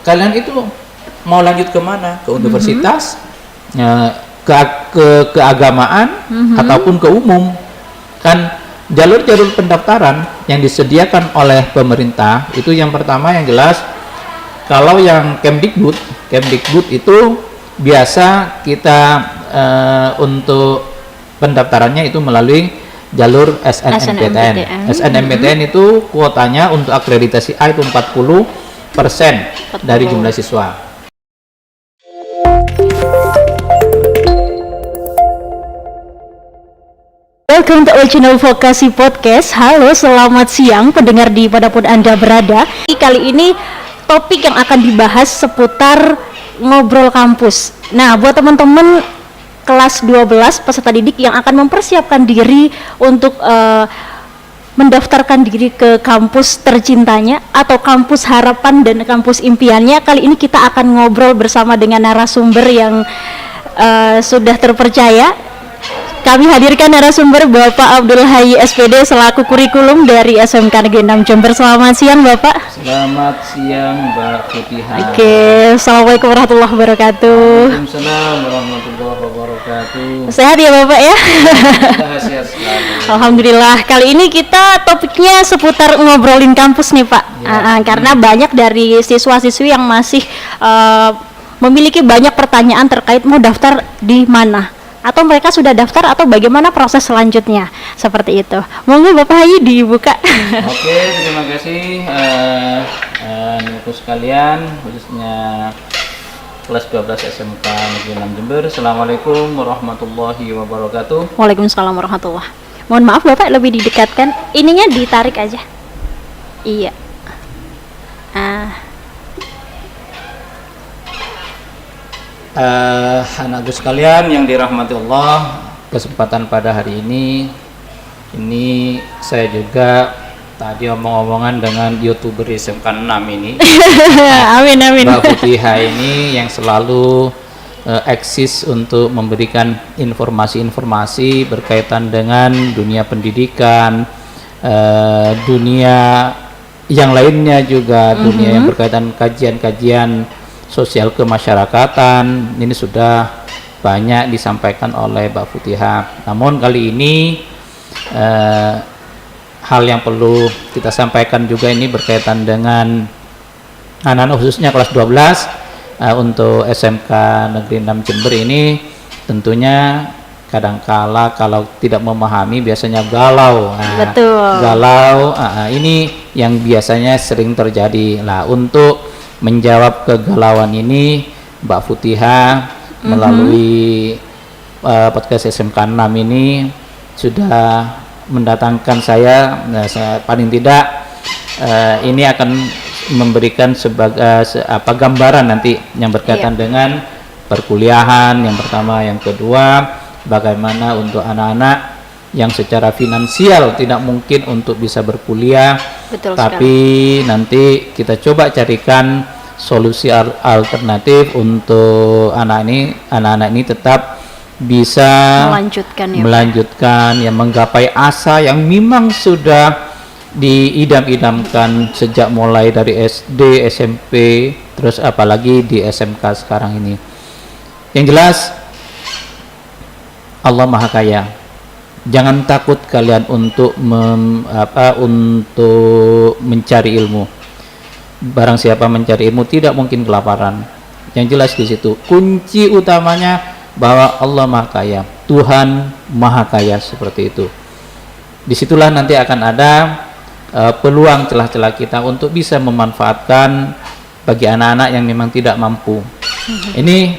kalian itu mau lanjut kemana? Ke universitas, keagamaan, ataupun ke umum. Kan jalur-jalur pendaftaran yang disediakan oleh pemerintah itu yang pertama yang jelas, kalau yang Kemdikbud itu biasa kita untuk pendaftarannya itu melalui jalur SNMPTN. SNMPTN itu kuotanya untuk akreditasi A itu 40% dari jumlah siswa. Welcome to our channel Vokasi Podcast. Halo, selamat siang pendengar dimanapun Anda berada. Kali ini topik yang akan dibahas seputar ngobrol kampus. Nah, buat teman-teman kelas 12 peserta didik yang akan mempersiapkan diri untuk mendaftarkan diri ke kampus tercintanya atau kampus harapan dan kampus impiannya, kali ini kita akan ngobrol bersama dengan narasumber yang sudah terpercaya. Kami hadirkan narasumber Bapak Abdul Hayy SPD selaku kurikulum dari SMK Negeri 6 Jember. Selamat siang Bapak. Selamat siang Mbak Putihah. Oke, Assalamualaikum warahmatullahi wabarakatuh. Waalaikumsalam warahmatullahi wabarakatuh. Sehat ya Bapak ya? Sehat selalu. Alhamdulillah. Kali ini kita topiknya seputar ngobrolin kampus nih Pak. Karena banyak dari siswa-siswi yang masih memiliki banyak pertanyaan terkait mau daftar di mana, atau mereka sudah daftar atau bagaimana proses selanjutnya, seperti itu. Monggo Bapak Hayy dibuka. Oke, terima kasih Niku sekalian, khususnya kelas 12 SMK Negeri 6 Jember. Assalamualaikum warahmatullahi wabarakatuh. Waalaikumsalam warahmatullahi. Mohon maaf Bapak, lebih didekatkan. Ininya ditarik aja. Iya. Anakku sekalian yang dirahmati Allah, kesempatan pada hari ini saya juga tadi omong-omongan dengan YouTuber SMK 6 ini. Amin. Mbak Putihah ini yang selalu eksis untuk memberikan informasi-informasi berkaitan dengan dunia pendidikan, dunia yang lainnya juga, dunia yang berkaitan kajian-kajian sosial kemasyarakatan. Ini sudah banyak disampaikan oleh Mbak Putihah. Namun kali ini hal yang perlu kita sampaikan juga ini berkaitan dengan anak-anak khususnya kelas 12 untuk SMK Negeri 6 Jember ini. Tentunya kadangkala kalau tidak memahami biasanya galau. Betul. Galau, ini yang biasanya sering terjadi. Lah, untuk menjawab kegalauan ini, Mbak Putihah melalui podcast SMK 6 ini sudah mendatangkan saya paling tidak ini akan memberikan sebagai gambaran nanti yang berkaitan dengan perkuliahan yang pertama, yang kedua bagaimana untuk anak-anak yang secara finansial tidak mungkin untuk bisa berkuliah. Betul tapi sekali. Nanti kita coba carikan solusi alternatif untuk anak-anak ini tetap bisa melanjutkan yang menggapai asa yang memang sudah diidam-idamkan sejak mulai dari SD, SMP, terus apalagi di SMK sekarang ini. Yang jelas Allah Maha Kaya. Jangan takut kalian untuk untuk mencari ilmu. Barang siapa mencari ilmu tidak mungkin kelaparan. Yang jelas di situ kunci utamanya bahwa Allah Maha Kaya, Tuhan Maha Kaya, seperti itu. Disitulah nanti akan ada peluang celah-celah kita untuk bisa memanfaatkan bagi anak-anak yang memang tidak mampu. Ini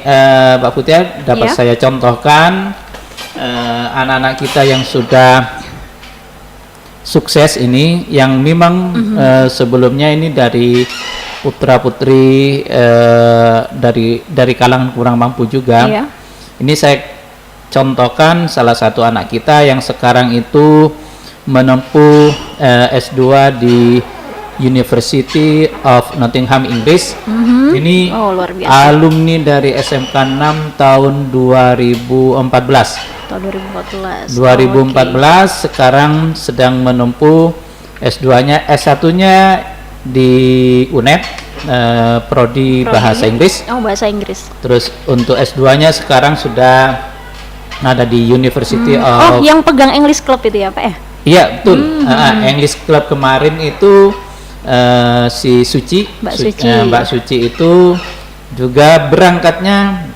Mbak Putihah dapat saya contohkan anak-anak kita yang sudah sukses ini, yang memang sebelumnya ini dari putra putri dari kalangan kurang mampu juga. Ini saya contohkan salah satu anak kita yang sekarang itu menempuh S2 di University of Nottingham, Inggris. Ini alumni dari SMK 6 tahun 2014. 2014 sekarang sedang menempuh S2-nya, S1-nya di UNED prodi bahasa Inggris. Oh, bahasa Inggris. Terus untuk S2-nya sekarang sudah ada di University Oh, of. yang pegang English Club itu ya, Pak ya? Iya, betul. English Club kemarin itu si Suci, Mbak Suci itu juga berangkatnya.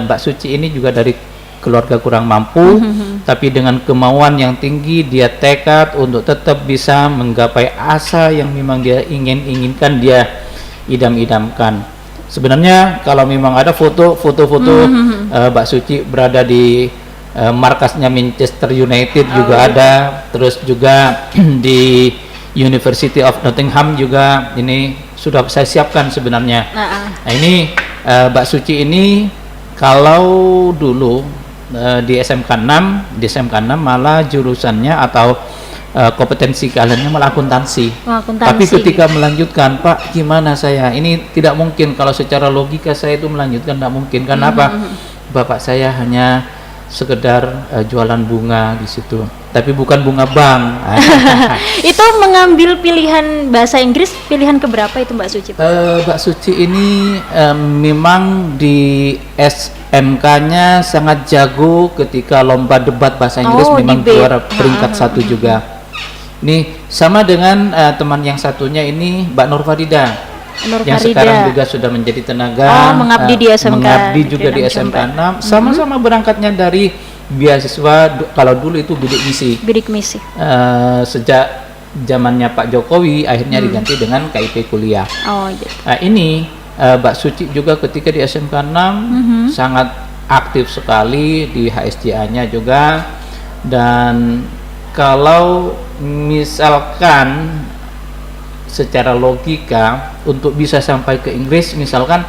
Mbak Suci ini juga dari keluarga kurang mampu, tapi dengan kemauan yang tinggi, dia tekad untuk tetap bisa menggapai asa yang memang dia inginkan, dia idam-idamkan. Sebenarnya kalau memang ada foto-foto Mbak Suci berada di markasnya Manchester United juga ada, terus juga di University of Nottingham juga ini sudah saya siapkan sebenarnya. Nah ini Mbak Suci ini kalau dulu di SMK 6 malah jurusannya atau kompetensi kaliannya malah akuntansi. Tapi ketika melanjutkan, Pak, gimana saya? Ini tidak mungkin kalau secara logika saya itu melanjutkan, tidak mungkin. Kenapa? Bapak saya hanya sekedar jualan bunga di situ, tapi bukan bunga bank. Itu mengambil pilihan bahasa Inggris, pilihan keberapa itu Mbak Suci? Mbak Suci ini memang di SMK-nya sangat jago ketika lomba debat bahasa Inggris, memang juara peringkat 1 juga. Ini sama dengan teman yang satunya ini Mbak Nur Farida. Yang sekarang juga sudah menjadi tenaga, mengabdi di SMK, mengabdi juga di SMK 6, sama-sama berangkatnya dari beasiswa. Kalau dulu itu bidik misi. Sejak zamannya Pak Jokowi akhirnya diganti dengan KIP kuliah. Ini Mbak Suci juga ketika di SMK 6 sangat aktif sekali di HSJA-nya juga. Dan kalau misalkan secara logika untuk bisa sampai ke Inggris, misalkan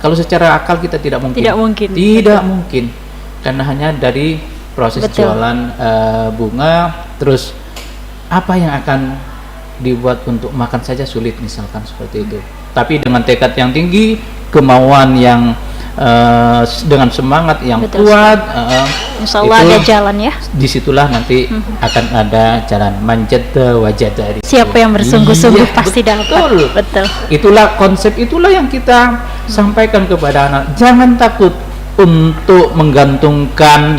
kalau secara akal kita tidak mungkin karena hanya dari proses jualan bunga, terus apa yang akan dibuat untuk makan saja sulit misalkan seperti itu. Tapi dengan tekad yang tinggi, kemauan yang dengan semangat yang kuat, Insya Allah ada jalan ya. Disitulah nanti akan ada jalan manjata wajada. Siapa yang bersungguh-sungguh pasti dapat. Betul. Itulah konsep, itulah yang kita sampaikan kepada anak. Jangan takut untuk menggantungkan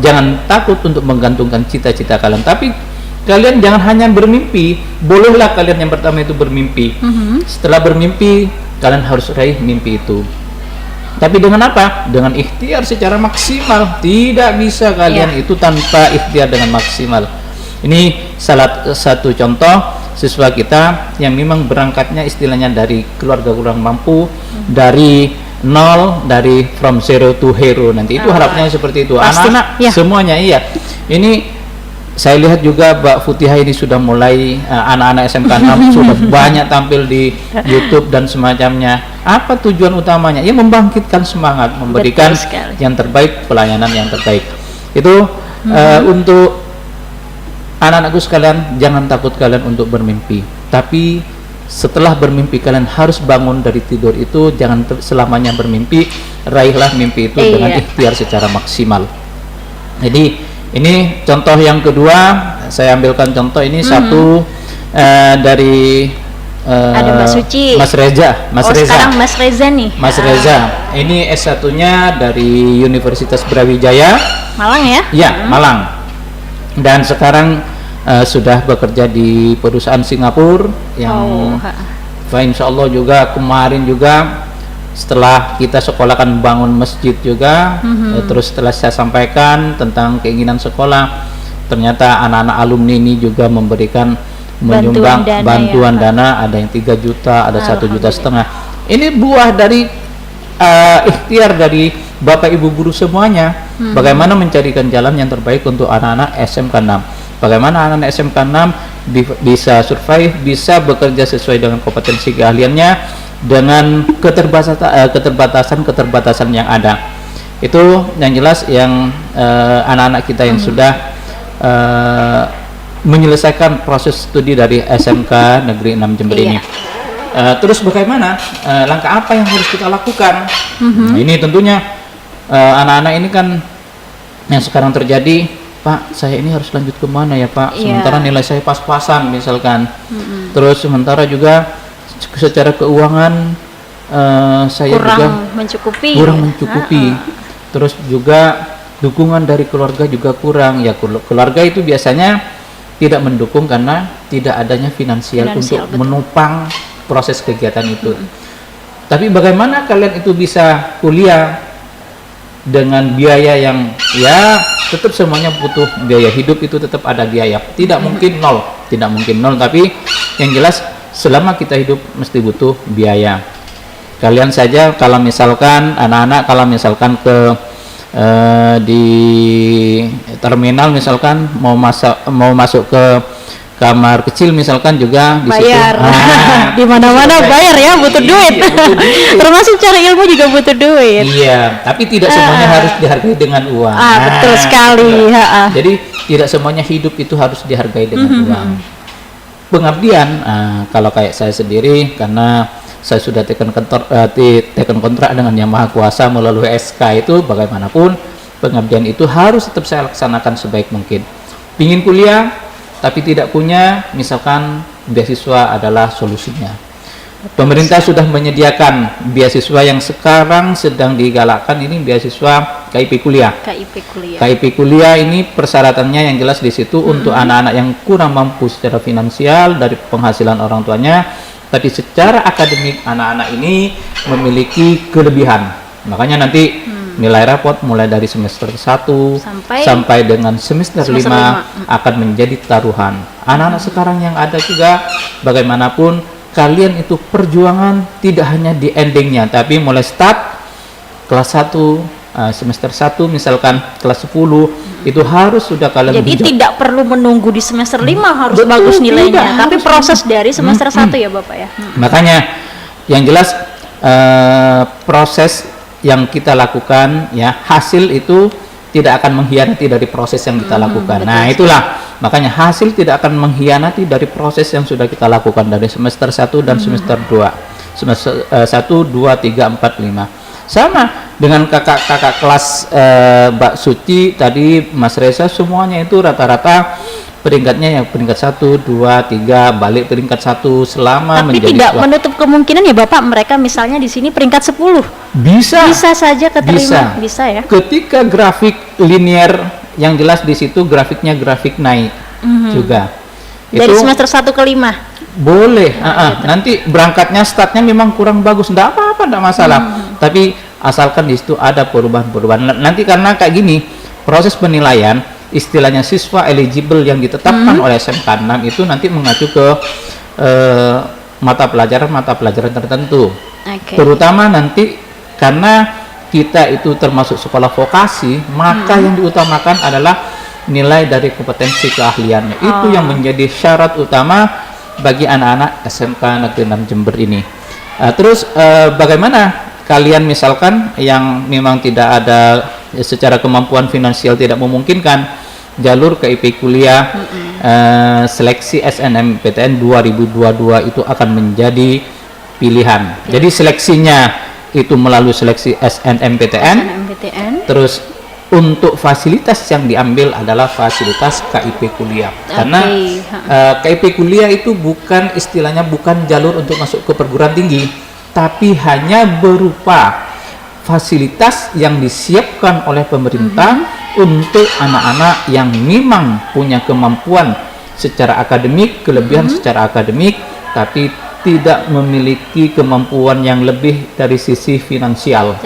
jangan takut untuk menggantungkan cita-cita kalian. Tapi kalian jangan hanya bermimpi. Bolehlah kalian yang pertama itu bermimpi. Setelah bermimpi, kalian harus raih mimpi itu. Tapi dengan apa? Dengan ikhtiar secara maksimal. Tidak bisa kalian itu tanpa ikhtiar dengan maksimal. Ini salah satu contoh siswa kita yang memang berangkatnya istilahnya dari keluarga kurang mampu, dari nol, dari from zero to hero. Nanti itu harapannya seperti itu. Anak-anak semuanya Ini saya lihat juga Mbak Futihah ini sudah mulai anak-anak SMK 6 sudah banyak tampil di YouTube dan semacamnya. Apa tujuan utamanya? Ya membangkitkan semangat, memberikan yang terbaik, pelayanan yang terbaik. Itu untuk anak-anakku sekalian, jangan takut kalian untuk bermimpi. Tapi setelah bermimpi kalian harus bangun dari tidur itu, jangan selamanya bermimpi. Raihlah mimpi itu dengan ikhtiar secara maksimal. Jadi ini contoh yang kedua, saya ambilkan contoh ini satu dari ada Mbak Suci, Mas Reza. Sekarang Mas Reza nih. Mas Reza, ini S1-nya dari Universitas Brawijaya, Malang ya? Iya, Malang. Dan sekarang sudah bekerja di perusahaan Singapura yang insya Allah juga kemarin juga setelah kita sekolahkan bangun masjid juga, terus setelah saya sampaikan tentang keinginan sekolah, ternyata anak-anak alumni ini juga memberikan menyumbang bantuan dana, ada yang 3 juta, ada 1,5 juta. Ini buah dari ikhtiar dari Bapak Ibu guru semuanya, bagaimana mencarikan jalan yang terbaik untuk anak-anak SMK 6. Bagaimana anak-anak SMK 6 bisa survive, bisa bekerja sesuai dengan kompetensi keahliannya, dengan keterbatasan yang ada. Itu yang jelas yang anak-anak kita yang sudah menyelesaikan proses studi dari SMK Negeri 6 Jember ini. Terus bagaimana langkah apa yang harus kita lakukan? Nah, ini tentunya anak-anak ini kan yang sekarang terjadi, Pak, saya ini harus lanjut kemana ya Pak? Sementara nilai saya pas-pasan misalkan. Terus sementara juga secara keuangan saya kurang juga mencukupi. kurang mencukupi. Terus juga dukungan dari keluarga juga kurang. Ya keluarga itu biasanya tidak mendukung karena tidak adanya finansial untuk betul. menopang proses kegiatan itu. Tapi bagaimana kalian itu bisa kuliah dengan biaya yang ya tetap semuanya butuh biaya hidup, itu tetap ada biaya. Tidak mungkin nol, tapi yang jelas selama kita hidup mesti butuh biaya. Kalian saja kalau misalkan anak-anak kalau misalkan ke di terminal misalkan mau masuk ke kamar kecil misalkan juga di bayar. Di mana-mana bayar ya, butuh duit. Termasuk cari ilmu juga butuh duit. Iya, tapi tidak semuanya harus dihargai dengan uang. Betul sekali. Jadi tidak semuanya hidup itu harus dihargai dengan uang. Pengabdian, kalau kayak saya sendiri, karena saya sudah tekan kontrak dengan Yang Maha Kuasa melalui SK, itu bagaimanapun pengabdian itu harus tetap saya laksanakan sebaik mungkin. Pingin kuliah tapi tidak punya, misalkan beasiswa adalah solusinya. Pemerintah sudah menyediakan beasiswa yang sekarang sedang digalakkan, ini beasiswa KIP kuliah. KIP kuliah ini persyaratannya yang jelas di situ untuk anak-anak yang kurang mampu secara finansial dari penghasilan orang tuanya, tapi secara akademik anak-anak ini memiliki kelebihan. Makanya nanti nilai rapot mulai dari semester 1 sampai dengan semester 5 akan menjadi taruhan. Anak-anak sekarang yang ada juga bagaimanapun kalian itu perjuangan tidak hanya di endingnya, tapi mulai start kelas 1 semester 1 misalkan kelas 10 itu harus sudah kalian. Jadi tidak perlu menunggu di semester 5 harus bagus nilainya, tapi proses dari semester 1 ya Bapak ya. Makanya yang jelas proses yang kita lakukan ya, hasil itu tidak akan mengkhianati dari proses yang kita lakukan. Nah itulah makanya hasil tidak akan mengkhianati dari proses yang sudah kita lakukan dari semester 1 dan semester 2, semester 1, 2, 3, 4, 5. Sama dengan kakak-kakak kelas Mbak Suci tadi, Mas Reza, semuanya itu rata-rata peringkatnya yang peringkat 1, 2, 3, balik peringkat 1 selama tapi menjadi tidak menutup kemungkinan ya Bapak, mereka misalnya di sini peringkat 10 bisa saja keterima. Bisa ya, ketika grafik linear yang jelas di situ, grafiknya grafik naik juga dari itu semester 1 ke 5 boleh. Nanti berangkatnya startnya memang kurang bagus, enggak apa-apa, enggak masalah, tapi asalkan di situ ada perubahan-perubahan. Nanti karena kayak gini proses penilaian, istilahnya siswa eligible yang ditetapkan oleh SMK 6 itu nanti mengacu ke mata pelajaran tertentu. Terutama nanti karena kita itu termasuk sekolah vokasi, maka yang diutamakan adalah nilai dari kompetensi keahliannya. Itu yang menjadi syarat utama bagi anak-anak SMK Negeri 6 Jember ini. Terus bagaimana kalian misalkan yang memang tidak ada secara kemampuan finansial tidak memungkinkan, jalur KIP kuliah seleksi SNMPTN 2022 itu akan menjadi pilihan. Jadi seleksinya itu melalui seleksi SNMPTN. Terus untuk fasilitas yang diambil adalah fasilitas KIP kuliah. Karena KIP kuliah itu bukan istilahnya bukan jalur untuk masuk ke perguruan tinggi, tapi hanya berupa fasilitas yang disiapkan oleh pemerintah untuk anak-anak yang memang punya kemampuan secara akademik, kelebihan secara akademik, tapi tidak memiliki kemampuan yang lebih dari sisi finansial.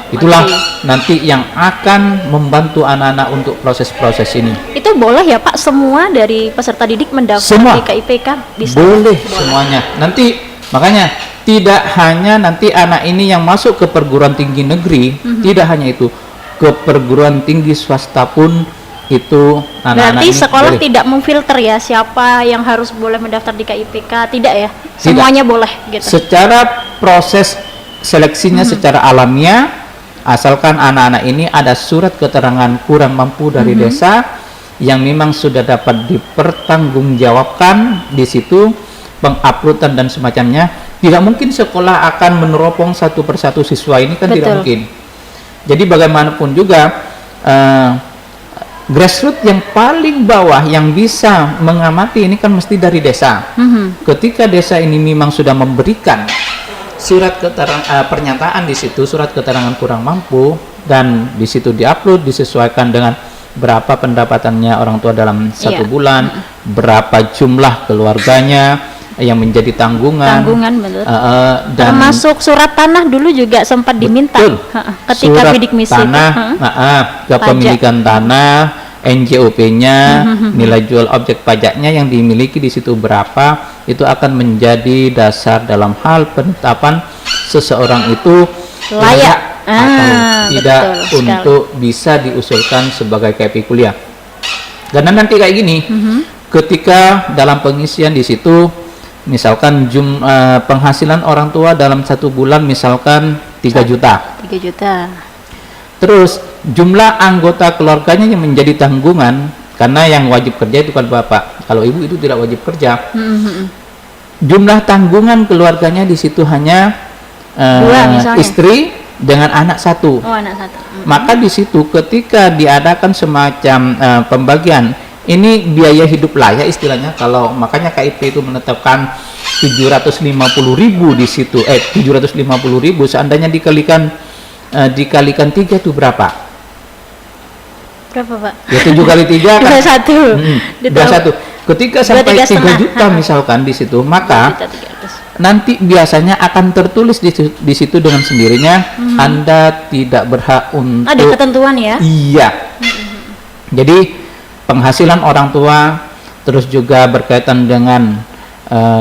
Itulah nanti yang akan membantu anak-anak untuk proses-proses ini. Itu boleh ya Pak, semua dari peserta didik mendaftar di KIPK? Bisa? Boleh semuanya. Nanti makanya tidak hanya nanti anak ini yang masuk ke perguruan tinggi negeri, tidak hanya itu, ke perguruan tinggi swasta pun itu anak-anak. Berarti ini sekolah boleh. tidak memfilter ya siapa yang harus boleh mendaftar di KIPK, tidak ya? Semuanya boleh gitu. Secara proses seleksinya secara alamiah, asalkan anak-anak ini ada surat keterangan kurang mampu dari desa yang memang sudah dapat dipertanggungjawabkan di situ, penguploadan dan semacamnya. Tidak mungkin sekolah akan meneropong satu persatu siswa ini, kan tidak mungkin. Jadi bagaimanapun juga grassroots yang paling bawah yang bisa mengamati ini kan mesti dari desa. Ketika desa ini memang sudah memberikan surat pernyataan di situ, surat keterangan kurang mampu, dan di situ diupload disesuaikan dengan berapa pendapatannya orang tua dalam satu bulan, berapa jumlah keluarganya yang menjadi tanggungan, betul. Dan termasuk surat tanah dulu juga sempat diminta ketika surat bidik misi tanah, kepemilikan tanah, NJOP-nya, nilai jual objek pajaknya yang dimiliki di situ berapa, itu akan menjadi dasar dalam hal penetapan seseorang itu layak atau tidak untuk bisa diusulkan sebagai KIP kuliah. Karena nanti kayak gini, ketika dalam pengisian di situ misalkan penghasilan orang tua dalam satu bulan misalkan 3 juta. 3 juta. Terus jumlah anggota keluarganya yang menjadi tanggungan, karena yang wajib kerja itu kan bapak, kalau ibu itu tidak wajib kerja. Jumlah tanggungan keluarganya di situ hanya 2 istri dengan anak 1. Oh, anak 1. Maka di situ ketika diadakan semacam pembagian, ini biaya hidup layak istilahnya, kalau makanya KIP itu menetapkan 750.000 di situ, 750.000 seandainya dikalikan 3 itu berapa? Berapa, Pak? Ya 7 kali 3 kan 21. Ketika sampai 3 juta misalkan di situ, maka nanti biasanya akan tertulis di situ dengan sendirinya, Anda tidak berhak untuk, ada ketentuan ya? Iya. Jadi penghasilan orang tua, terus juga berkaitan dengan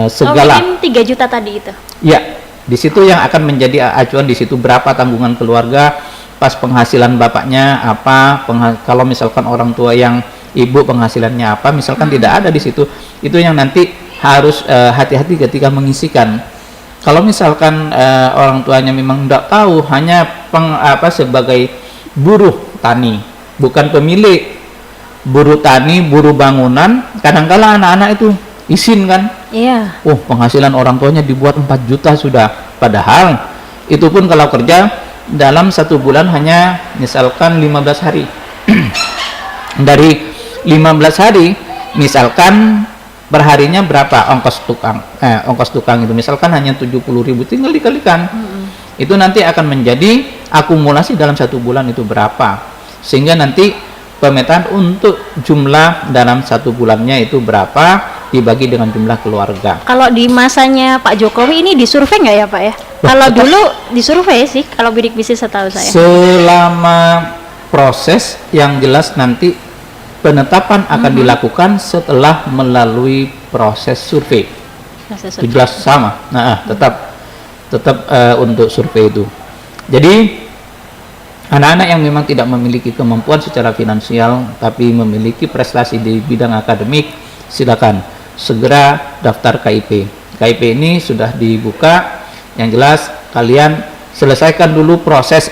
segala. Mungkin 3 juta tadi itu. Ya, di situ yang akan menjadi acuan di situ berapa tanggungan keluarga, pas penghasilan bapaknya apa, kalau misalkan orang tua yang ibu penghasilannya apa, misalkan tidak ada di situ, itu yang nanti harus hati-hati ketika mengisikan. Kalau misalkan orang tuanya memang tidak tahu, hanya sebagai buruh tani, bukan pemilik. Buruh tani, buruh bangunan, kadang-kala anak-anak itu izin kan, oh penghasilan orang tuanya dibuat 4 juta sudah, padahal itu pun kalau kerja dalam satu bulan hanya misalkan 15 hari. Dari 15 hari misalkan perharinya berapa ongkos tukang itu misalkan hanya 70.000, tinggal dikalikan. Itu nanti akan menjadi akumulasi dalam satu bulan itu berapa, sehingga nanti pemetaan untuk jumlah dalam satu bulannya itu berapa dibagi dengan jumlah keluarga. Kalau di masanya Pak Jokowi ini disurvei nggak ya Pak ya? Kalau dulu disurvei sih, kalau bidik misi setahu saya. Selama proses yang jelas nanti penetapan akan dilakukan setelah melalui proses survei. Itu jelas sama. Nah, tetap untuk survei itu. Jadi anak-anak yang memang tidak memiliki kemampuan secara finansial tapi memiliki prestasi di bidang akademik, silakan segera daftar KIP. KIP ini sudah dibuka, yang jelas kalian selesaikan dulu proses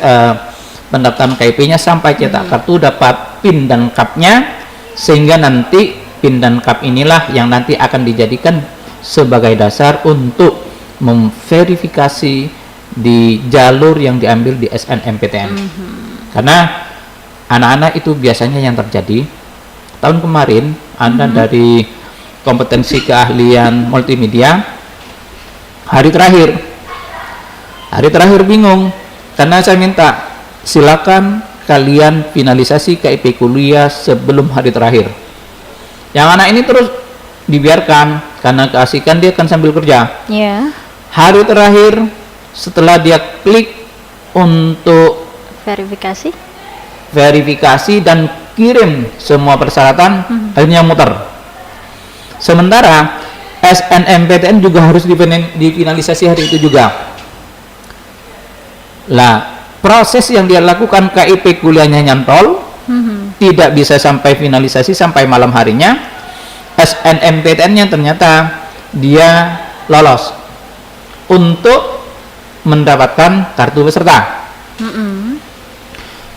pendaftaran KIP-nya sampai cetak kartu, dapat PIN dan KAP-nya, sehingga nanti PIN dan KAP inilah yang nanti akan dijadikan sebagai dasar untuk memverifikasi di jalur yang diambil di SNMPTN. Karena anak-anak itu biasanya yang terjadi tahun kemarin Anda dari kompetensi keahlian multimedia hari terakhir bingung, karena saya minta silakan kalian finalisasi KIP kuliah sebelum hari terakhir. Yang anak ini terus dibiarkan karena keasikan dia kan sambil kerja. Hari terakhir setelah dia klik untuk verifikasi dan kirim semua persyaratan, akhirnya muter. Sementara SNMPTN juga harus difinalisasi hari itu juga. Lah, proses yang dia lakukan KIP kuliahnya nyantol, tidak bisa sampai finalisasi sampai malam harinya. SNMPTN-nya ternyata dia lolos untuk mendapatkan kartu peserta.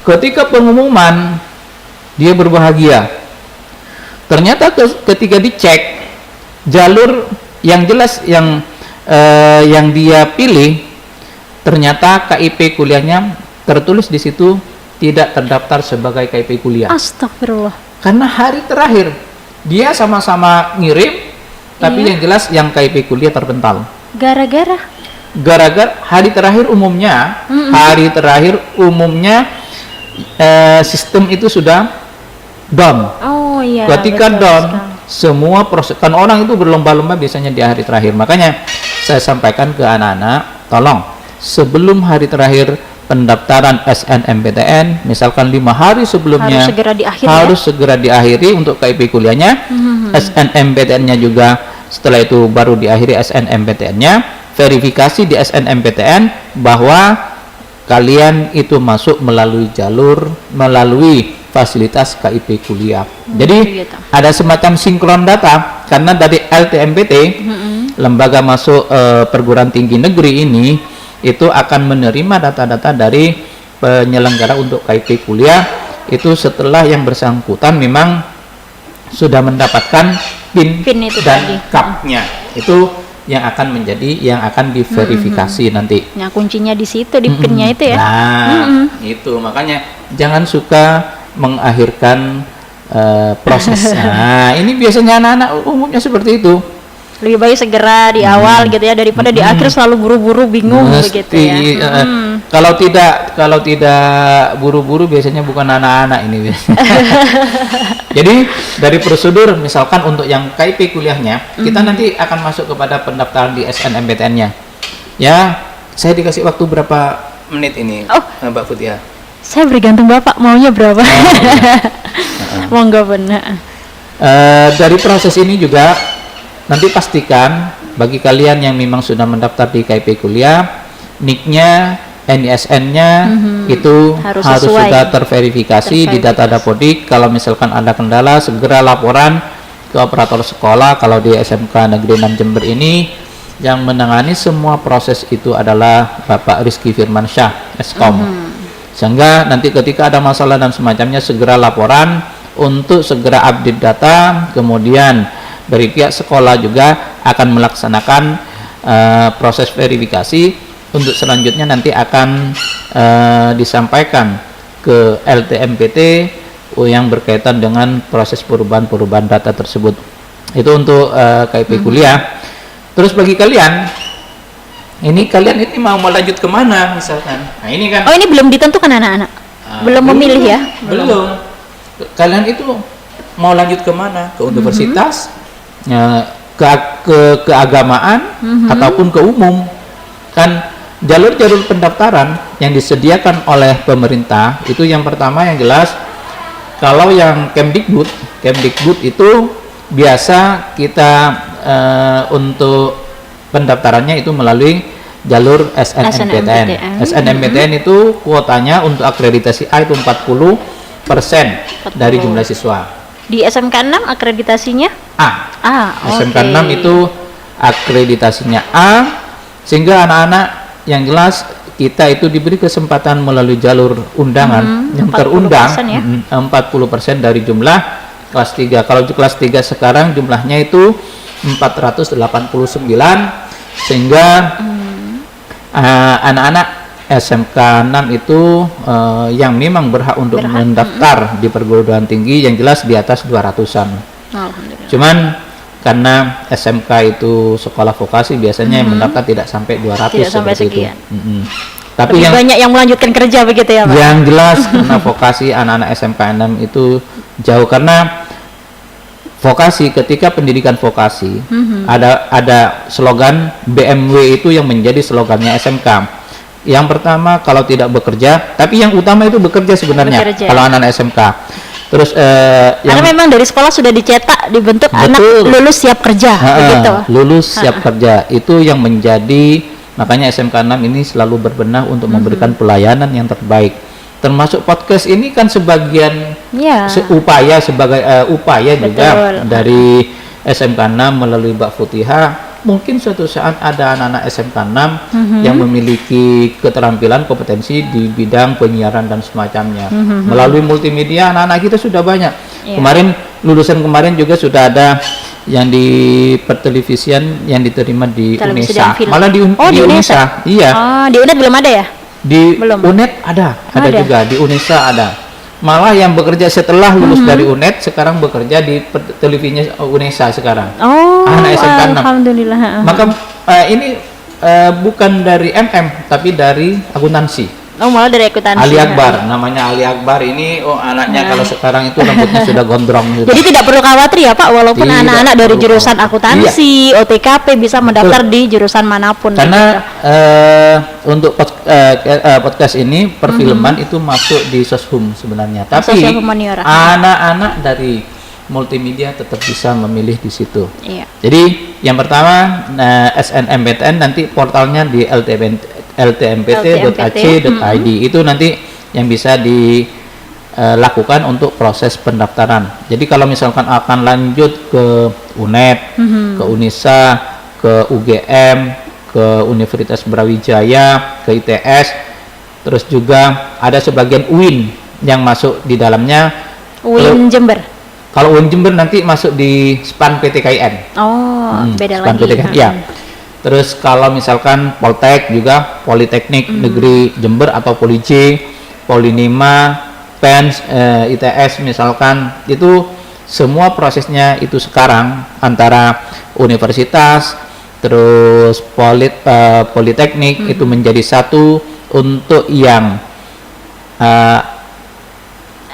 Ketika pengumuman, dia berbahagia. Ternyata ketika dicek jalur yang jelas yang dia pilih, ternyata KIP kuliahnya tertulis di situ tidak terdaftar sebagai KIP kuliah. Astagfirullah. Karena hari terakhir dia sama-sama ngirim, tapi yang jelas yang KIP kuliah terpental. Gara-gara hari terakhir umumnya, sistem itu sudah down. Oh iya. Ketika betul down, sekali. semua proses, kan orang itu berlomba-lomba biasanya di hari terakhir. Makanya saya sampaikan ke anak-anak, tolong sebelum hari terakhir pendaftaran SNMPTN, misalkan 5 hari sebelumnya harus segera diakhiri untuk KIP kuliahnya. SNMPTN-nya juga setelah itu baru diakhiri SNMPTN-nya, verifikasi di SNMPTN bahwa kalian itu masuk melalui fasilitas KIP kuliah. Jadi ada semacam sinkron data, karena dari LTMPT, lembaga masuk perguruan tinggi negeri ini itu akan menerima data-data dari penyelenggara untuk KIP kuliah itu setelah yang bersangkutan memang sudah mendapatkan PIN itu dan CAP-nya. Itu yang akan diverifikasi nanti. Nah, kuncinya di situ, di PIN-nya itu ya. Nah, itu makanya jangan suka mengakhirkan proses. Nah, ini biasanya anak-anak umumnya seperti itu. Lebih baik segera di awal gitu ya, daripada di akhir selalu buru-buru, bingung begitu ya. Kalau tidak buru-buru biasanya bukan anak-anak ini. Jadi dari prosedur, misalkan untuk yang KIP kuliahnya, kita nanti akan masuk kepada pendaftaran di SNMPTN-nya. Ya, saya dikasih waktu berapa menit ini, Mbak Futia? Saya bergantung Bapak maunya berapa. Monggo benar. Dari proses ini juga nanti pastikan bagi kalian yang memang sudah mendaftar di KIP kuliah, NIK-nya, NISN-nya itu harus sudah terverifikasi di data Dapodik. Kalau misalkan ada kendala, segera laporan ke operator sekolah. Kalau di SMK Negeri 6 Jember ini, yang menangani semua proses itu adalah Bapak Rizky Firmansyah, Eskom. Sehingga nanti ketika ada masalah dan semacamnya, segera laporan untuk segera update data. Kemudian dari pihak sekolah juga akan melaksanakan proses verifikasi. Untuk selanjutnya nanti akan disampaikan ke LTMPT yang berkaitan dengan proses perubahan data tersebut. Itu untuk KIP kuliah. Terus bagi kalian ini mau lanjut kemana misalkan? Nah ini kan. Oh, ini belum ditentukan anak-anak. Belum memilih ya? Belum. Kalian itu mau lanjut kemana? Ke universitas? Ke keagamaan ataupun ke umum. Kan jalur-jalur pendaftaran yang disediakan oleh pemerintah itu, yang pertama yang jelas, kalau yang Kemdikbud itu biasa kita untuk pendaftarannya itu melalui jalur SNMPTN. SNMPTN itu kuotanya untuk akreditasi A itu 40% dari jumlah siswa. Di SMK 6 akreditasinya SMK 6 itu akreditasinya A, sehingga anak-anak yang jelas kita itu diberi kesempatan melalui jalur undangan yang terundang ya? 40% dari jumlah kelas 3. Kalau kelas 3 sekarang jumlahnya itu 489, sehingga anak-anak SMK 6 itu yang memang berhak untuk mendaftar di perguruan tinggi yang jelas di atas 200-an. Cuman karena SMK itu sekolah vokasi biasanya yang mendaftar tidak sampai 200 tidak sampai segian. Tapi yang banyak yang melanjutkan kerja begitu ya Pak? Yang jelas karena vokasi anak-anak SMK 6 itu jauh, karena vokasi, ketika pendidikan vokasi ada slogan BMW itu yang menjadi slogannya SMK. Yang pertama, kalau tidak bekerja, tapi yang utama itu bekerja sebenarnya kalau anak-anak SMK. Terus karena memang dari sekolah sudah dicetak, dibentuk anak lulus siap kerja begitu. Lulus siap kerja itu yang menjadi, makanya SMK 6 ini selalu berbenah untuk memberikan pelayanan yang terbaik. Termasuk podcast ini kan sebagian upaya juga dari SMK 6 melalui Mbak Futiha. Mungkin suatu saat ada anak-anak SMK 6 yang memiliki keterampilan, kompetensi di bidang penyiaran dan semacamnya. Melalui multimedia anak-anak kita sudah banyak. Kemarin lulusan kemarin juga sudah ada yang di pertelevisian yang diterima di UNESA. Malah di UNESA. Iya. Di UNED belum ada ya? Di Belum. UNED ada Ada. juga, di UNESA ada. Malah yang bekerja setelah lulus dari UNED sekarang bekerja di televisinya UNESA sekarang. Oh, Anak SMK 6. alhamdulillah. Maka ini bukan dari MM tapi dari akuntansi. Oh, malah dari akuntansi. Ali Akbar, namanya Ali Akbar ini. Oh, anaknya kalau sekarang itu rambutnya sudah gondrong gitu. Jadi tidak perlu khawatir ya Pak, walaupun Tidak anak-anak dari perlu jurusan khawatir. akuntansi, OTKP bisa mendaftar di jurusan manapun. Karena untuk podcast ini perfilman itu masuk di Soshum sebenarnya. Tapi Sosial Humaniora. anak-anak dari multimedia tetap bisa memilih di situ. Iya. Jadi yang pertama SNMPTN nanti portalnya di ltmpt.ac.id itu nanti yang bisa dilakukan untuk proses pendaftaran. Jadi kalau misalkan akan lanjut ke UNED, ke UNISA, ke UGM, ke Universitas Brawijaya, ke ITS, terus juga ada sebagian UIN yang masuk di dalamnya. UIN Jember. Kalau UIN Jember nanti masuk di SPAN PTKIN. Oh, beda SPAN lagi. PTKIN, ya. Terus kalau misalkan Poltek juga Politeknik Negeri Jember atau Poli-J, Polinima, PENS, ITS misalkan, itu semua prosesnya itu sekarang antara universitas terus Politeknik itu menjadi satu. Untuk yang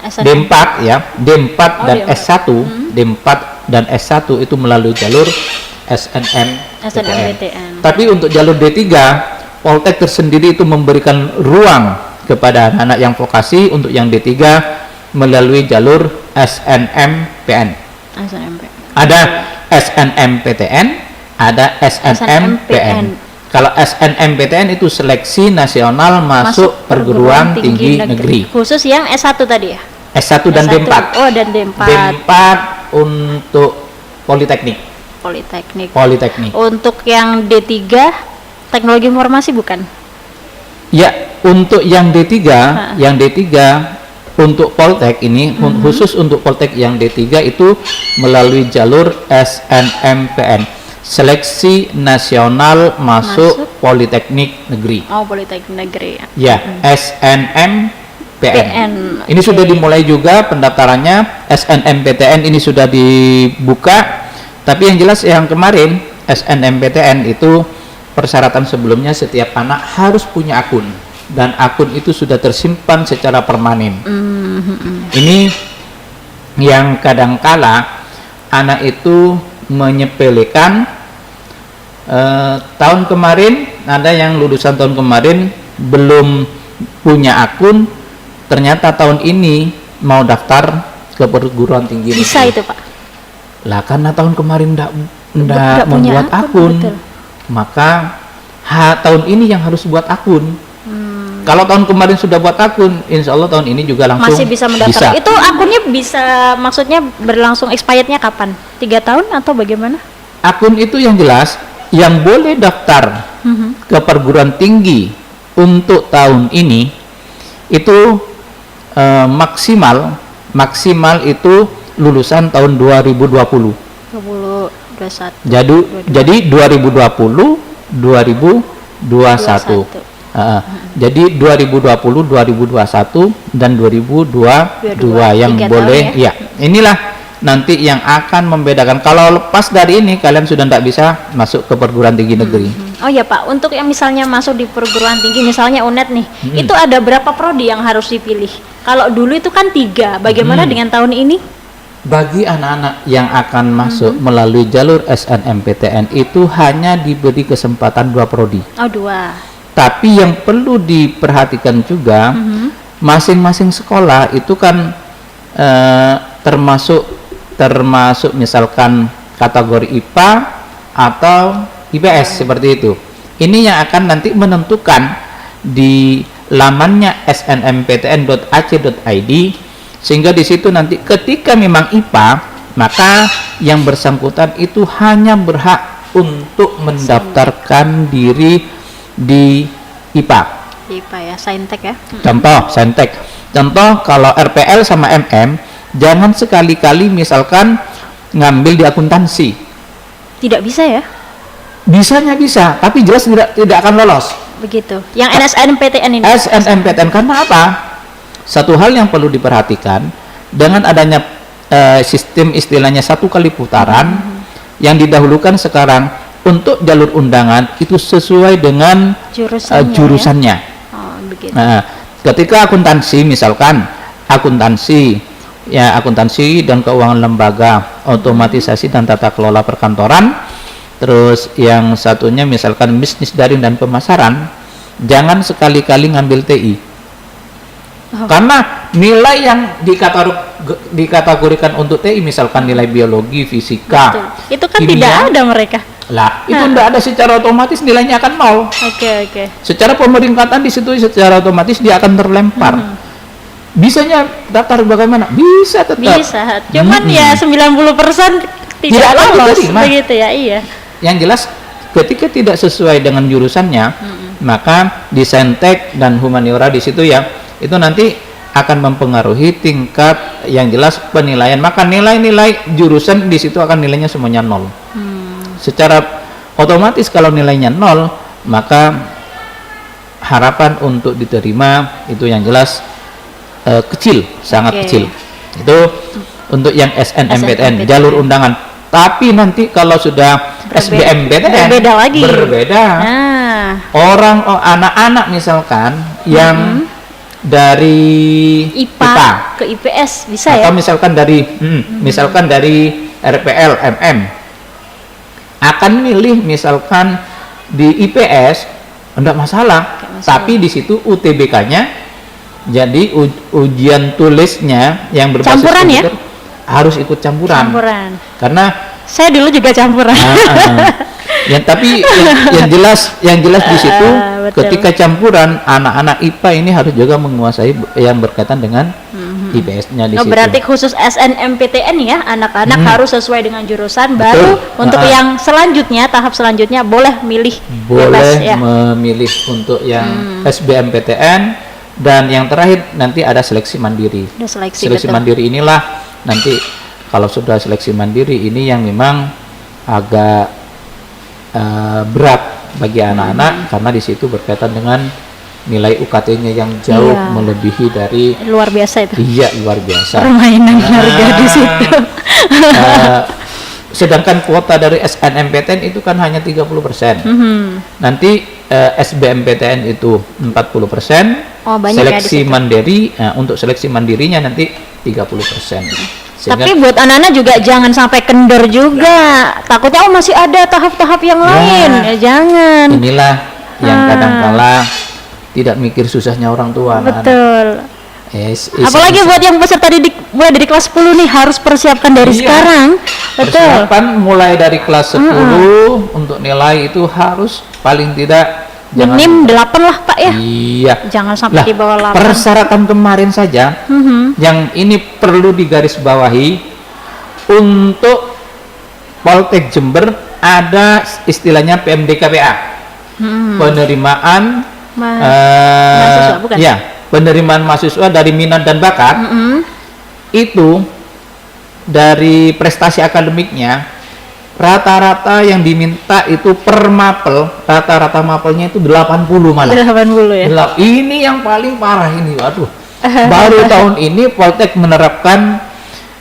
D4 ya, D4 dan D4. S1, D4 dan S1 itu melalui jalur SNMPTN. Tapi untuk jalur D3, Poltek tersendiri itu memberikan ruang kepada anak-anak yang vokasi untuk yang D3 melalui jalur SNMPN. Ada SNMPTN, ada SNMPN. Kalau SNMPTN itu seleksi nasional masuk perguruan tinggi negeri. Khusus yang S1 tadi ya? S1 dan S1. D4. Oh, dan D4. D4 untuk Politeknik. Politeknik. Untuk yang D3 teknologi informasi bukan? Ya, untuk yang D3, untuk Poltek ini khusus untuk Poltek yang D3 itu melalui jalur SNMPN. Seleksi nasional masuk Politeknik Negeri. Oh, Politeknik Negeri. Ya, SNMPN. Ini Oke. sudah dimulai juga pendaftarannya. SNMPTN ini sudah dibuka. Tapi yang jelas yang kemarin SNMPTN itu persyaratan sebelumnya setiap anak harus punya akun dan akun itu sudah tersimpan secara permanen. Ini yang kadangkala anak itu menyepelekan. Tahun kemarin ada yang lulusan tahun kemarin belum punya akun, ternyata tahun ini mau daftar ke perguruan tinggi. Bisa itu Pak? Lah karena tahun kemarin Nggak ndak punya membuat akun, akun, betul. maka tahun ini yang harus buat akun. Kalau tahun kemarin sudah buat akun, insya Allah tahun ini juga langsung Masih bisa mendaftar. Itu akunnya bisa, maksudnya berlangsung expirednya kapan? 3 tahun atau bagaimana? Akun itu yang jelas yang boleh daftar ke perguruan tinggi untuk tahun ini itu maksimal itu lulusan tahun 2020. 2021. Jadi 2020 2021. Jadi 2020 2021 dan 2022 yang 3 boleh tahun ya. Inilah nanti yang akan membedakan. Kalau lepas dari ini kalian sudah tidak bisa masuk ke perguruan tinggi negeri. Oh ya Pak, untuk yang misalnya masuk di perguruan tinggi, misalnya UNED nih, itu ada berapa prodi yang harus dipilih? Kalau dulu itu kan 3, bagaimana dengan tahun ini? Bagi anak-anak yang akan masuk melalui jalur SNMPTN itu hanya diberi kesempatan 2 prodi. Oh 2. Tapi yang perlu diperhatikan juga, masing-masing sekolah itu kan termasuk misalkan kategori IPA atau IPS seperti itu. Ini yang akan nanti menentukan di lamannya snmptn.ac.id, sehingga di situ nanti ketika memang IPA, maka yang bersangkutan itu hanya berhak untuk mendaftarkan diri di IPA. IPA ya, Saintek ya. Contoh, Saintek. Contoh kalau RPL sama MM, jangan sekali-kali misalkan ngambil di akuntansi. Tidak bisa ya? Bisanya bisa, tapi jelas tidak akan lolos. begitu. Yang SNMPTN ini. SNMPTN karena apa? Satu hal yang perlu diperhatikan dengan adanya sistem istilahnya 1 kali putaran, yang didahulukan sekarang untuk jalur undangan itu sesuai dengan jurusannya. Ya? Oh, begitu. Nah, ketika akuntansi misalkan akuntansi dan keuangan lembaga, otomatisasi dan tata kelola perkantoran, terus yang satunya misalkan bisnis daring dan pemasaran, jangan sekali-kali ngambil TI. Karena nilai yang dikategorikan untuk TI misalkan nilai biologi, fisika, betul. Itu kan kimia, tidak ada mereka. lah itu tidak ada, secara otomatis nilainya akan 0. Oke. Secara pemeringkatan di situ secara otomatis dia akan terlempar. Bisanya daftar bagaimana? Bisa tetap. Bisa. Cuman ya 90% tidak lolos begitu ya. Iya. Yang jelas ketika tidak sesuai dengan jurusannya, maka di Saintek dan humaniora di situ ya, itu nanti akan mempengaruhi tingkat yang jelas penilaian. Maka nilai-nilai jurusan di situ akan nilainya semuanya 0. Secara otomatis kalau nilainya 0, maka harapan untuk diterima itu yang jelas kecil, sangat kecil. Itu untuk yang SNMPTN, jalur undangan. Tapi nanti kalau sudah SBMPTN berbeda. Anak-anak misalkan yang dari IPA ke IPS bisa atau ya? misalkan dari RPL MM akan milih misalkan di IPS, enggak masalah. Tapi di situ UTBK-nya, jadi ujian tulisnya yang berbasis campuran komputer, harus ikut campuran. Karena saya dulu juga campuran. Tapi yang jelas di situ ketika campuran, anak-anak IPA ini harus juga menguasai yang berkaitan dengan IPS-nya di situ. Berarti khusus SNMPTN ya, anak-anak harus sesuai dengan jurusan. Baru untuk yang selanjutnya, tahap selanjutnya boleh milih bebas, ya. Memilih untuk yang SBMPTN, dan yang terakhir nanti ada seleksi mandiri. Seleksi mandiri inilah nanti kalau sudah seleksi mandiri ini yang memang agak berat bagi anak-anak, karena di situ berkaitan dengan nilai UKT-nya yang jauh melebihi dari luar biasa itu. Iya, luar biasa. Permainan harga di situ. Sedangkan kuota dari SNMPTN itu kan hanya 30%. Nanti SBMPTN itu 40%. Seleksi mandiri, untuk seleksi mandirinya nanti 30%. Tapi buat anak-anak juga jangan sampai kendor juga. Takutnya masih ada tahap-tahap yang lain. Ya jangan. Inilah yang kadang-kala tidak mikir susahnya orang tua. Betul. Apalagi buat yang peserta didik mulai dari kelas 10 nih, harus persiapkan dari sekarang. Betul. Persiapan mulai dari kelas 10 untuk nilai itu harus paling tidak minim 8 lah Pak ya. Iya. Jangan sampai di bawah 8. Persyaratan kemarin saja yang ini perlu digarisbawahi, untuk Poltek Jember ada istilahnya PMDKPA, penerimaan mahasiswa, bukan? Ya, penerimaan mahasiswa dari minat dan bakat. Itu dari prestasi akademiknya, rata-rata yang diminta itu per mapel, rata-rata mapelnya itu 80 malah. 80 ya. Ini yang paling parah ini, waduh. Baru tahun ini Poltek menerapkan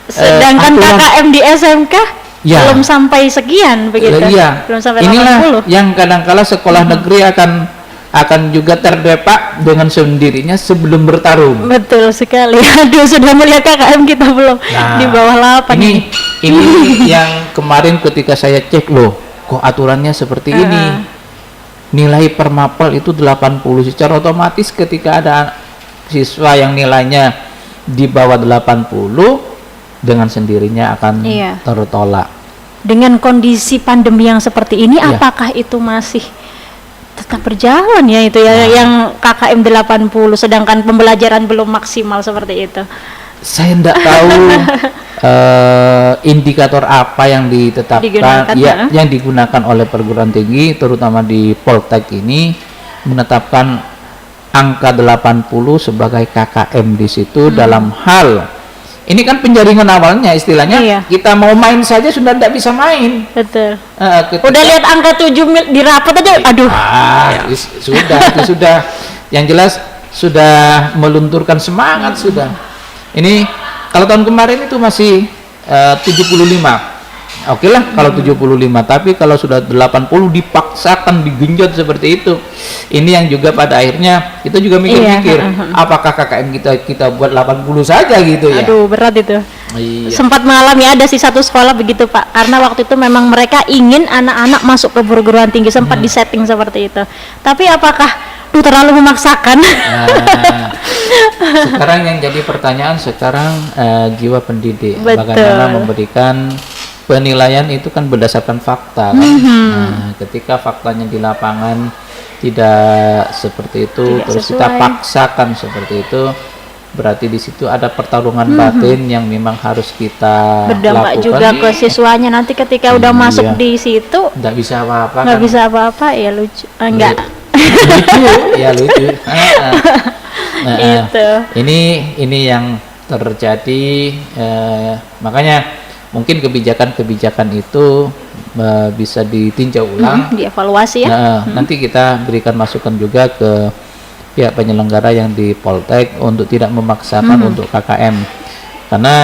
sedangkan KKM di SMK belum sampai sekian begitu. Belum sampai 80. Inilah yang kadang-kala sekolah negeri akan juga terdepak dengan sendirinya sebelum bertarung. Betul sekali. Aduh, sudah melihat KKM kita belum di bawah 8 ini yang kemarin ketika saya cek, loh kok aturannya seperti ini. Nilai per mapel itu 80. Secara otomatis ketika ada siswa yang nilainya di bawah 80, dengan sendirinya akan tertolak. Dengan kondisi pandemi yang seperti ini, apakah itu masih tetap berjalan ya itu ya, yang KKM 80 sedangkan pembelajaran belum maksimal seperti itu? Saya tidak tahu indikator apa yang ditetapkan yang digunakan oleh perguruan tinggi, terutama di Poltek ini, menetapkan angka 80 sebagai KKM di situ dalam hal ini kan penjaringan awalnya istilahnya. Iya. Kita mau main saja sudah tidak bisa main. Betul. Ketika- Udah lihat angka 7 di rapat aja, aduh. Sudah itu sudah yang jelas sudah melunturkan semangat sudah. Ini kalau tahun kemarin itu masih 75. Oke lah kalau 75, tapi kalau sudah 80 dipaksakan digenjot seperti itu. Ini yang juga pada akhirnya kita juga mikir-mikir, apakah KKM kita buat 80 saja gitu ya. Aduh, berat itu. Iya. Sempat mengalami ada sih satu sekolah begitu Pak, karena waktu itu memang mereka ingin anak-anak masuk ke perguruan tinggi, sempat disetting seperti itu. Tapi apakah terlalu memaksakan? Nah, sekarang yang jadi pertanyaan sekarang jiwa pendidik, Betul. bagaimana memberikan penilaian itu kan berdasarkan fakta kan? Nah, ketika faktanya di lapangan tidak seperti itu, Tidak terus sesuai. kita paksakan seperti itu, berarti di situ ada pertarungan batin yang memang harus kita Berdampak lakukan. juga ke siswanya nanti ketika udah Iya. masuk di situ Nggak bisa apa-apa nggak kan? bisa apa-apa ya, lucu. Enggak. Lucu ya lucu. Itu. Ini yang terjadi, makanya mungkin kebijakan-kebijakan itu bisa ditinjau ulang. Dievaluasi ya. Nah, nanti kita berikan masukan juga ke pihak penyelenggara yang di Poltek untuk tidak memaksakan untuk KKM, karena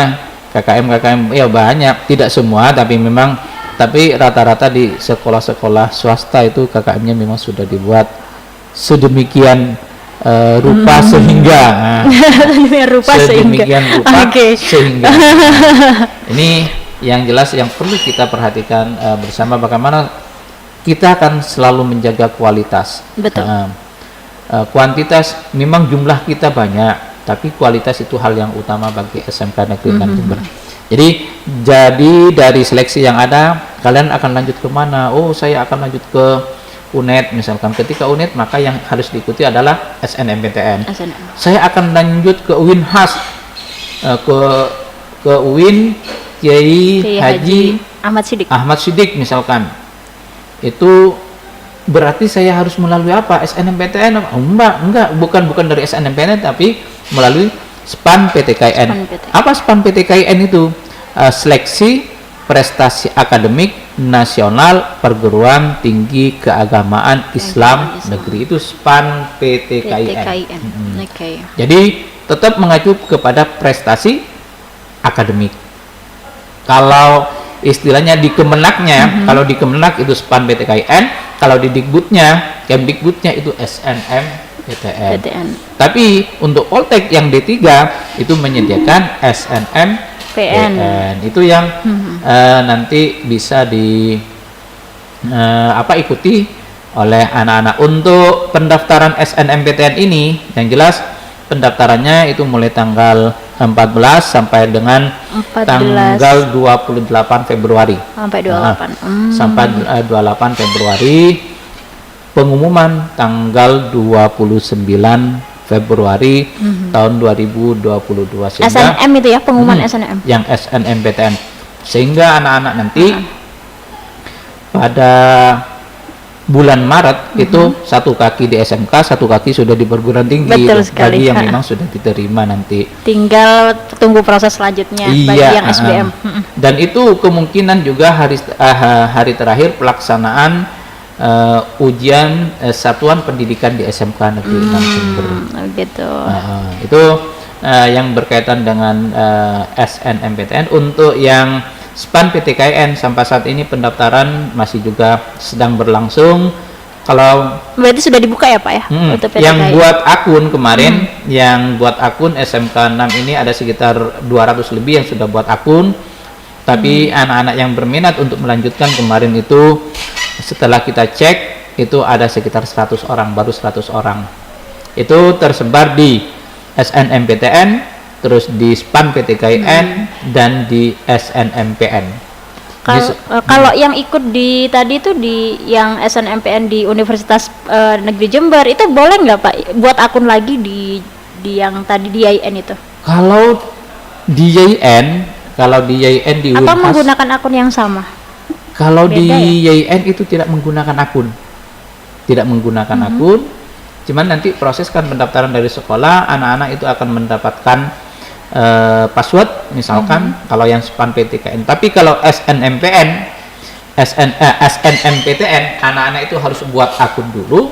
KKM ya banyak, tidak semua tapi rata-rata di sekolah-sekolah swasta itu KKM-nya memang sudah dibuat sedemikian rupa sehingga Rupa sehingga. sedemikian rupa Oke. sehingga ini yang jelas yang perlu kita perhatikan bersama, bagaimana kita akan selalu menjaga kualitas. Betul. Kuantitas memang jumlah kita banyak, tapi kualitas itu hal yang utama bagi SMK Negeri 6 Jember. Jadi dari seleksi yang ada, kalian akan lanjut ke mana? Oh, saya akan lanjut ke UNED misalkan. Ketika UNED, maka yang harus diikuti adalah SNMPTN. SNM. Saya akan lanjut ke UIN HAS, ke UIN Kiai Haji Ahmad Siddiq misalkan. Itu berarti saya harus melalui apa? SNMPTN? Oh, enggak, bukan dari SNMPTN, tapi melalui SPAN PTKIN. SPAN PTKIN. Apa SPAN PTKIN itu? Seleksi Prestasi Akademik Nasional Perguruan Tinggi Keagamaan Islam Negeri, itu SPAN PTKIN. Oke. Jadi tetap mengacu kepada prestasi akademik. Kalau istilahnya di Kemenaknya, kalau di Kemenak itu SPAN PTKIN, kalau di Dikbudnya, Kemdikbudnya itu SNMPTN. PTN. Tapi untuk Poltek yang D3 itu menyediakan SNMPN. Itu yang nanti bisa ikuti oleh anak-anak. Untuk pendaftaran SNMPTN ini, yang jelas pendaftarannya itu mulai tanggal 14 sampai dengan 14. tanggal 28 Februari. Sampai 28. Sampai 28 Februari. Pengumuman tanggal 29 Februari tahun 2022. Sehingga SNM itu ya, pengumuman SNM. yang SNMPTN, sehingga anak-anak nanti pada bulan Maret itu satu kaki di SMK, satu kaki sudah di perguruan tinggi. Betul sekali. Bagi yang memang sudah diterima nanti. Tinggal tunggu proses selanjutnya bagi yang SBM. Dan itu kemungkinan juga hari terakhir pelaksanaan ujian satuan pendidikan di SMK Negeri 6 Jember. Gitu. Itu yang berkaitan dengan SNMPTN. Untuk yang SPAN PTKIN sampai saat ini pendaftaran masih juga sedang berlangsung. Kalau Berarti sudah dibuka ya Pak ya? Untuk PTKIN. yang buat akun kemarin, yang buat akun SMK 6 ini ada sekitar 200 lebih yang sudah buat akun. Tapi anak-anak yang berminat untuk melanjutkan kemarin itu, setelah kita cek itu ada sekitar 100 orang, baru 100 orang. Itu tersebar di SNMPTN, terus di SPAN PTKIN, dan di SNMPN. Kalau yang ikut di tadi itu di yang SNMPN di Universitas Negeri Jember itu boleh nggak Pak buat akun lagi di yang tadi di YIN itu? Kalau di YIN di Apa Unhas, menggunakan akun yang sama? kalau Beda di YIN itu tidak menggunakan akun, cuman nanti proses kan pendaftaran dari sekolah, anak-anak itu akan mendapatkan password misalkan kalau yang SPAN-PTKN. Tapi kalau SNMPTN anak-anak itu harus buat akun dulu.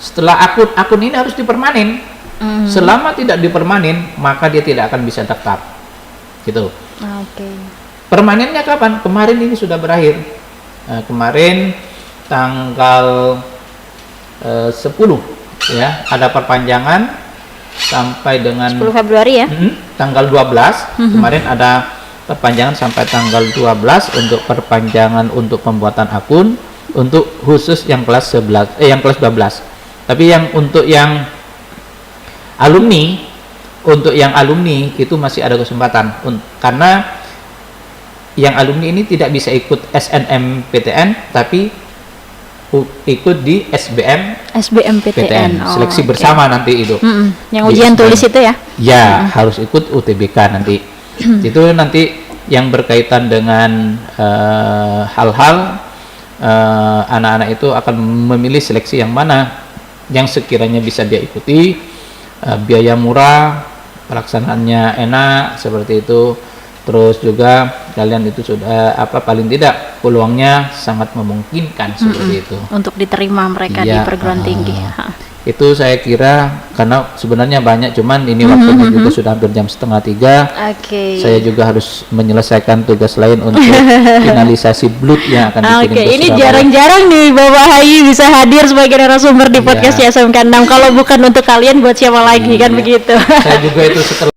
Setelah akun ini harus dipermanen. Selama tidak dipermanen maka dia tidak akan bisa daftar gitu. Oke. Permanennya kapan? Kemarin ini sudah berakhir. Kemarin tanggal 10 ya, ada perpanjangan sampai dengan 10 Februari ya. Tanggal 12 kemarin ada perpanjangan sampai tanggal 12 untuk perpanjangan untuk pembuatan akun untuk khusus yang kelas 11 yang kelas 12. Tapi yang untuk yang alumni itu masih ada kesempatan karena yang alumni ini tidak bisa ikut SNMPTN tapi ikut di SBMPTN, seleksi bersama nanti itu. Yang ujian tulis itu ya? Ya, harus ikut UTBK nanti. Itu nanti yang berkaitan dengan hal-hal anak-anak itu akan memilih seleksi yang mana yang sekiranya bisa dia ikuti, biaya murah, pelaksanaannya enak seperti itu. Terus juga kalian itu sudah paling tidak peluangnya sangat memungkinkan seperti itu untuk diterima mereka di perguruan tinggi. Itu saya kira karena sebenarnya banyak, cuman ini waktunya juga sudah hampir jam 2:30. Saya juga harus menyelesaikan tugas lain untuk finalisasi BLUT yang akan dikirim ke ini Surabaya. jarang-jarang nih Bapak Hayi bisa hadir sebagai narasumber di podcast SMK 6. Kalau bukan untuk kalian buat siapa lagi kan begitu. Saya juga itu setelah